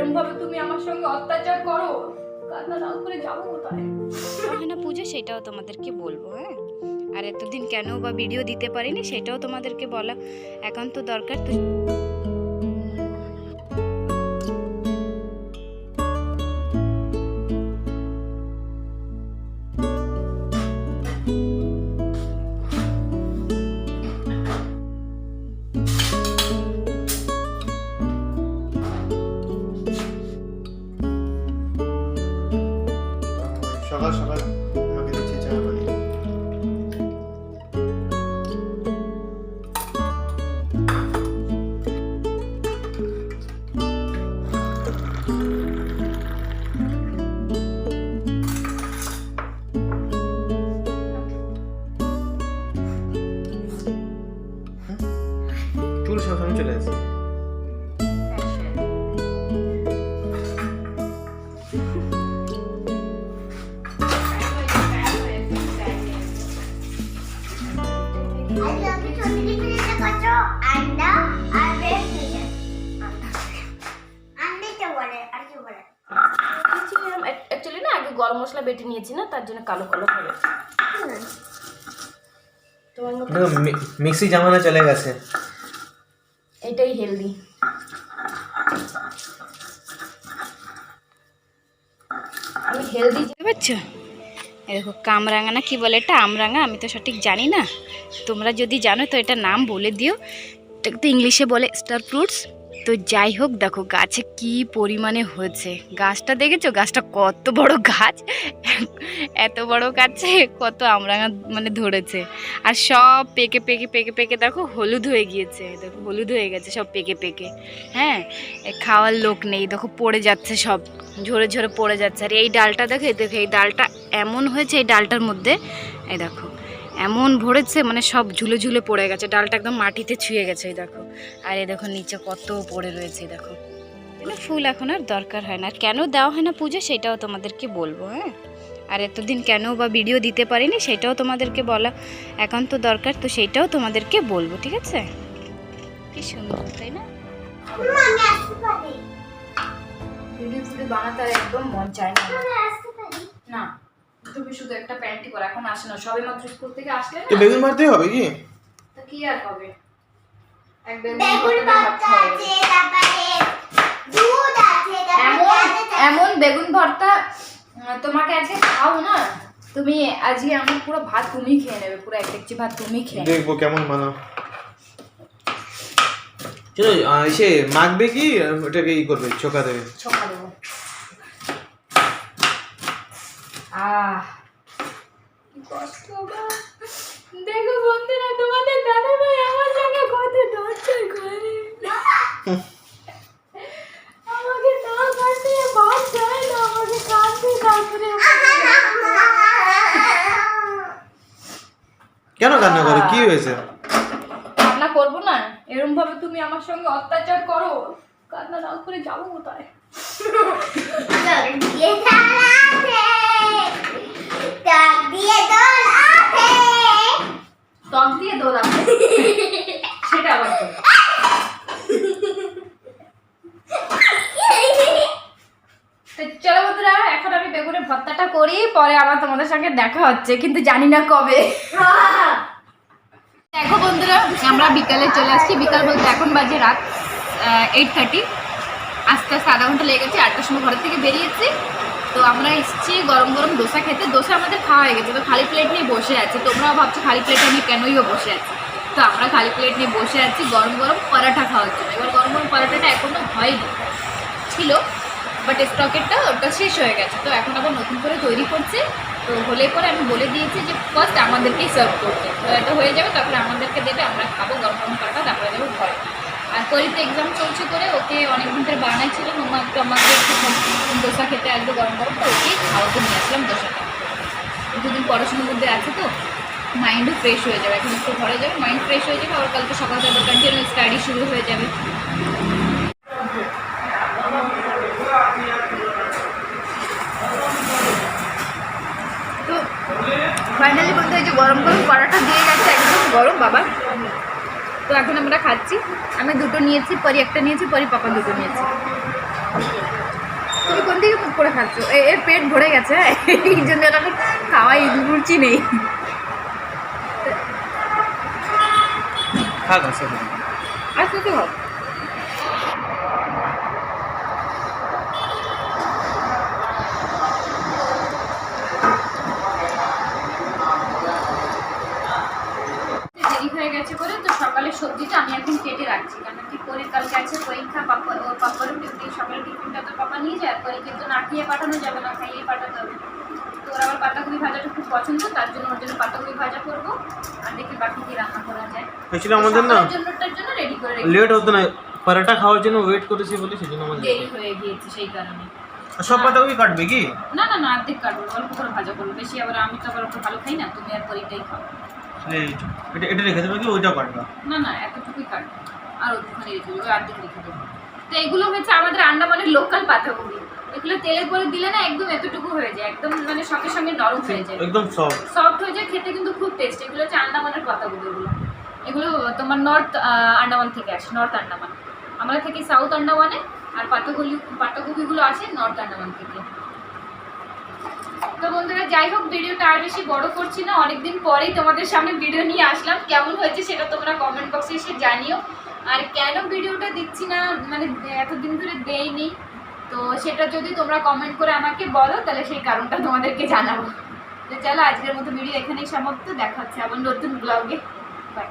এরকম ভাবে তুমি আমার সঙ্গে অত্যাচার করো, কান্না না করে যাবো কোথায়? গহনা পুজো সেটাও তোমাদেরকে বলবো। হ্যাঁ, আর এতদিন কেন বা ভিডিও দিতে পারিনি সেটাও তোমাদেরকে বলা একান্ত দরকার। তো সকাল সকাল আমাকে দিচ্ছে চা বানিয়ে। চুল সবসময় চলে আসে। অ্যাকচুয়ালি না আগে গরম মশলা বেটে নিয়েছি না, তার জন্য কালো কালো হয়ে গেছে। তোমার মতো মিক্সি জামানা চলে গেছে। এটাই হেলদি। আমি হেলদি বুঝতে পারছো? এই দেখো কামরাঙা না কি বলে এটা, আমরাঙা, আমি তো সঠিক জানি না, তোমরা যদি জানো তো এটা নাম বলে দিও। এটা তো ইংলিশে বলে স্টার ফ্রুটস। তো যাই হোক, দেখো গাছে কি পরিমাণে হয়েছে। গাছটা দেখেছো? গাছটা কত বড় গাছ, এত বড় গাছে কত আমরাঙা মানে ধরেছে। আর সব পেকে পেকে পেকে পেকে দেখো হলুদ হয়ে গিয়েছে। দেখো হলুদ হয়ে গেছে সব পেকে পেকে। হ্যাঁ, খাওয়ার লোক নেই, দেখো পড়ে যাচ্ছে সব, ঝরে ঝরে পড়ে যাচ্ছে। আর এই ডালটা দেখো, দেখো এই ডালটা এমন হয়েছে, এই ডালটার মধ্যে এই দেখো এমন ভরেছে, মানে সব ঝুলে ঝুলে পড়ে গেছে, ডালটা একদম মাটিতে ছুঁয়ে গেছে। এই দেখো, আর এই দেখো নিচে কত পড়ে রয়েছে। দেখো ফুল এখন আর দরকার হয় না। আর কেন দেওয়া হয় না পুজো সেটাও তোমাদেরকে বলবো। হ্যাঁ, আর এতদিন কেন বা ভিডিও দিতে পারিনি সেটাও তোমাদেরকে বলা একান্ত দরকার। তো সেইটাও তোমাদেরকে বলবো, ঠিক আছে? কি সুন্দর, তাই না? ভিডিও ফুডিও বানাতে আর একদম মন চায় না। না, তুমি শুধু একটা প্যান্টি পর, এখন আসে না, সবে মাত্র স্কুল থেকে আসলে না। তো বেগুন মারতে হবে কি? তা কি আর হবে, এক বেগুন ভর্তা আছে, তারপরে দুধ আছে, এমন বেগুন ভর্তা তোমাকে আজকে খাও না, তুমি আজকে আমার পুরো ভাত তুমি খেয়ে নেবে, পুরো এক ডেকচি ভাত তুমি খেয়ে নেবে। দেখবো কেমন বানাও। চলো এসে মাখবে কি ওটাকে ই করবে, ছোকা দেবে? ছোকা দেবো। কি কষ্ট গো। দেখো বন্ধুরা, তোমাদের দাদা ভাই আমার সঙ্গে কত টর্চার করে। আমাকে না কাটতে ভাত চায় না, আমাকে কাটতে তারপরে কেন কান্না করে? কি হয়েছে? কান্না করবো না? এরকম ভাবে তুমি আমার সঙ্গে অত্যাচার করো, কান্না না করে যাবো কোথায়? টক দিয়ে দোল আছে, সেটা আবার কি? চলো বন্ধুরা, এখন আমি বেগুনের ভর্তাটা করি, পরে আবার তোমাদের সঙ্গে দেখা হচ্ছে, কিন্তু জানি না কবে। দেখো বন্ধুরা, আমরা বিকালে চলে আসছি। বিকাল বলতে এখন বাজে রাত 8:30। আস্তে আস্তে আধা ঘন্টা লেগে গেছে। 8টার সময় ঘরের থেকে বেরিয়েছি। তো আমরা এসেছি গরম গরম ডোসা খেতে। ডোসা আমাদের খাওয়া হয়ে গেছে, তো খালি প্লেট নিয়ে বসে আছি। তোমরাও ভাবছো খালি প্লেট নিয়ে কেনই বসে আছি। তো আমরা খালি প্লেট নিয়ে বসে আছি গরম গরম পরাঠা খাওয়ার জন্য। এবার গরম গরম পরাঠাটা এখনো হয়নি, ছিল বাট স্টকেরটা ওটা শেষ হয়ে গেছে। তো এখন আবার নতুন করে তৈরি করছে। তো হলে পরে আমি বলে দিয়েছি যে ফার্স্ট আমাদেরকেই সার্ভ করতে। তো এটা হয়ে যাবে, তারপরে আমাদেরকে দেবে, আমরা খাবো গরম গরম পরাঠা, তারপরে যাবো ঘরে। আর পরিতে এক্সাম চলছে করে ওকে অনেকদিন ধরে বানাইছিল, মামা একটু আমাকে একটু ডোসা খেতে আসবে গরম গরম, তো ওকেই খাওয়াতে নিয়ে আসলাম ডোসাটা। দুদিন পড়াশোনার মধ্যে আছে তো মাইন্ডও ফ্রেশ হয়ে যাবে। এখন একটু ঘরে যাবে, মাইন্ড ফ্রেশ হয়ে যাবে, আবার কালকে সকাল থেকে কন্টিনিউ স্টাডি শুরু হয়ে যাবে। তো ফাইনালি বলতে হয় যে গরম গরম পরাঠা দিয়ে গেছে, একদম গরম বাবা। তো এখন আমরা খাচ্ছি। আমি দুটো নিয়েছি, পরি একটা নিয়েছি, পরি পাপা দুটো নিয়েছি। করে খাচ্ছ, এর পেট ভরে গেছে, এই জন্য এটা খাওয়াই রুচি নেই। থাক আছে আচ্ছা তো ভাব দেরি হয়ে গেছে বলে তো সকালে সবজিটা আমি এখন কেটে রাখছি, কারণ কি পরীর কালকে আছে পরীক্ষা, পাপা ওর পাপারও টিফিন, সকালে টিফিনটা তো পাপা নিয়ে যায়, পরীক্ষার তো না খেয়ে পাঠানো যাবে না, খাইয়ে পাঠাতে হবে। তো ওর আবার পাতাকপি ভাজাটা খুব পছন্দ, তার জন্য ওর জন্য পাতাকপি ভাজা করবো, আর দেখি বাকি কি রান্না করা যায়। অ্যাকচুয়ালি আমাদের না জন্যটার জন্য রেডি করে লেট হতো না, পরোটা খাওয়ার জন্য ওয়েট করেছি বলে সেজন্য আমাদের দেরি হয়ে গিয়েছে সেই কারণে। সব পাতাকপি কাটবে কি? না না না, অর্ধেক কাটবো, অল্প করে ভাজা করবো, বেশি আবার আমি তো আবার ওকে ভালো খাই না, তুমি আর পরীটাই খাও। এটা এটা রেখে দেবে কি ওইটাও কাটবা? না না, এতটুকুই কাটবো, আর ওখানে রেখে দেবো, অর্ধেক রেখে দেবো। তো এগুলো হচ্ছে আমাদের আন্দামানের লোকাল পাতাকপি, এগুলো তেলে করে দিলে না একদম এতটুকু হয়ে যায়, একদম মানে সঙ্গে সঙ্গে নরম হয়ে যায়, একদম সফট সফট হয়ে যায়, খেতে কিন্তু খুব টেস্ট। এগুলো হচ্ছে আন্দামানের পাতাকপি, এগুলো এগুলো তোমার নর্থ আন্দামান থেকে আসে, নর্থ আন্দামান, আমরা থেকে সাউথ আন্দামানে, আর পাতাকপিগুলো আসে নর্থ আন্দামান থেকে। তো বন্ধুরা যাই হোক, ভিডিওটা আর বেশি বড় করছি না, অনেকদিন পরেই তোমাদের সামনে ভিডিও নিয়ে আসলাম, কেমন হয়েছে সেটা তোমরা কমেন্ট বক্সে এসে জানিও, আর কেন ভিডিওটা দিচ্ছি না মানে এতদিন ধরে দেইনি, তো সেটা যদি তোমরা কমেন্ট করে আমাকে বলো তাহলে সেই কারণটা তোমাদেরকে জানাবো। তো চলো আজকের মতো ভিডিও এখানেই সমাপ্ত, দেখা হচ্ছে আবার নতুন ব্লগে, বাই।